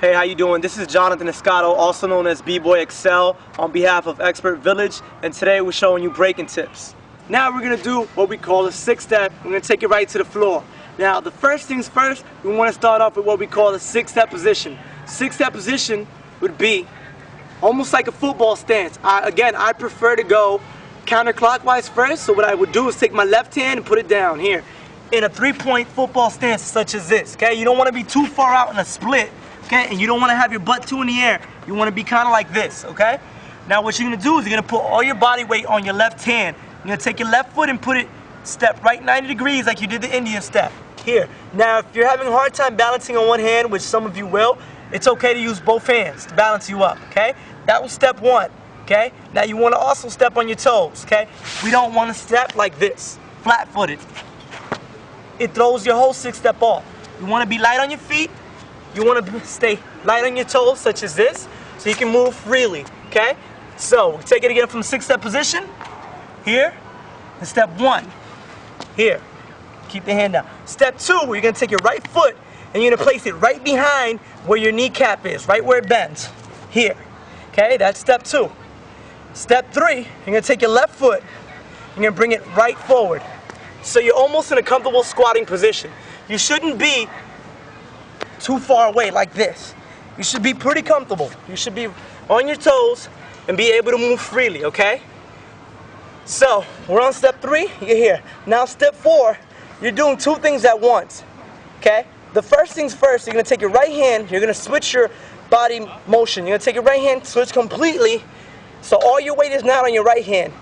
Hey, how you doing? This is Jonathan Escato, also known as B-Boy Excel, on behalf of Expert Village, and today we're showing you breaking tips. Now we're going to do what we call a 6-step. We're going to take it right to the floor. Now, the first things first, we want to start off with what we call a 6-step position. 6-step position would be almost like a football stance. I prefer to go counterclockwise first, so what I would do is take my left hand and put it down here in a 3-point football stance such as this. Okay, you don't want to be too far out in a split. Okay, and you don't want to have your butt too in the air. You want to be kind of like this, okay? Now what you're going to do is you're going to put all your body weight on your left hand. You're going to take your left foot and put it, step right 90 degrees like you did the Indian step. Here. Now if you're having a hard time balancing on one hand, which some of you will, it's okay to use both hands to balance you up, okay? That was step one, okay? Now you want to also step on your toes, okay? We don't want to step like this, flat-footed. It throws your whole 6-step off. You want to be light on your feet. You want to stay light on your toes, such as this, so you can move freely, okay? So, we take it again from 6-step position, here, and step 1, here. Keep the hand down. Step 2, where you're going to take your right foot, and you're going to place it right behind where your kneecap is, right where it bends, here. Okay, that's step 2. Step 3, you're going to take your left foot, you're going to bring it right forward. So you're almost in a comfortable squatting position. You shouldn't be too far away like this. You should be pretty comfortable. You should be on your toes and be able to move freely, okay? So, we're on step 3, you're here. Now step 4, you're doing 2 things at once, okay? The first things first, you're gonna take your right hand, you're gonna switch your body motion. You're gonna take your right hand, switch completely, so all your weight is now on your right hand.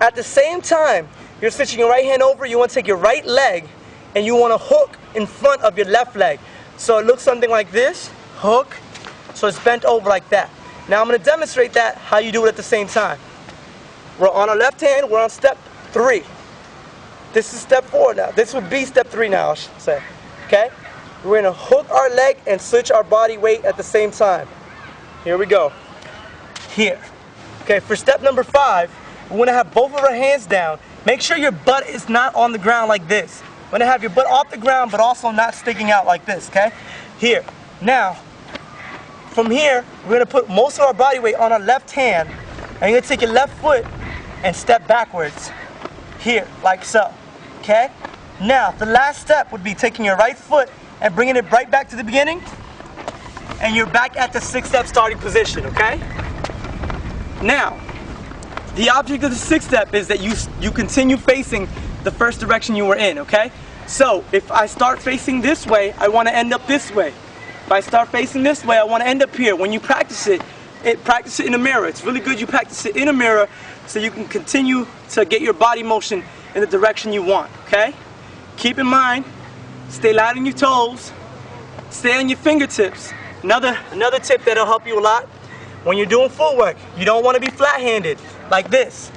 At the same time, you're switching your right hand over, you wanna take your right leg and you wanna hook in front of your left leg. So it looks something like this, hook, so it's bent over like that. Now I'm going to demonstrate that, how you do it at the same time. We're on our left hand, we're on step 3. This is step 4 now. This would be step 3 now, I should say. Okay? We're going to hook our leg and switch our body weight at the same time. Here we go. Here. Okay, for step number 5, we're going to have both of our hands down. Make sure your butt is not on the ground like this. We're going to have your butt off the ground, but also not sticking out like this, okay? Here. Now, from here, we're going to put most of our body weight on our left hand, and you're going to take your left foot and step backwards. Here, like so, okay? Now, the last step would be taking your right foot and bringing it right back to the beginning, and you're back at the 6-step starting position, okay? Now, the object of the 6-step is that you continue facing the first direction you were in, okay? So, if I start facing this way, I want to end up this way. If I start facing this way, I want to end up here. When you practice it in a mirror. It's really good you practice it in a mirror so you can continue to get your body motion in the direction you want, okay? Keep in mind, stay light on your toes, stay on your fingertips. Another tip that'll help you a lot, when you're doing footwork, you don't want to be flat-handed like this.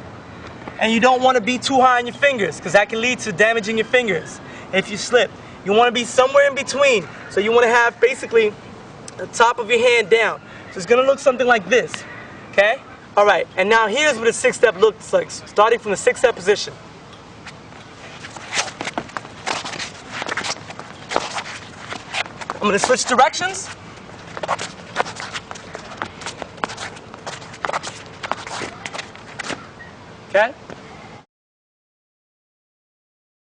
And you don't want to be too high on your fingers, because that can lead to damaging your fingers if you slip. You want to be somewhere in between. So you want to have basically the top of your hand down. So it's going to look something like this. Okay? Alright, and now here's what a 6-step looks like, starting from the 6-step position. I'm going to switch directions. Okay?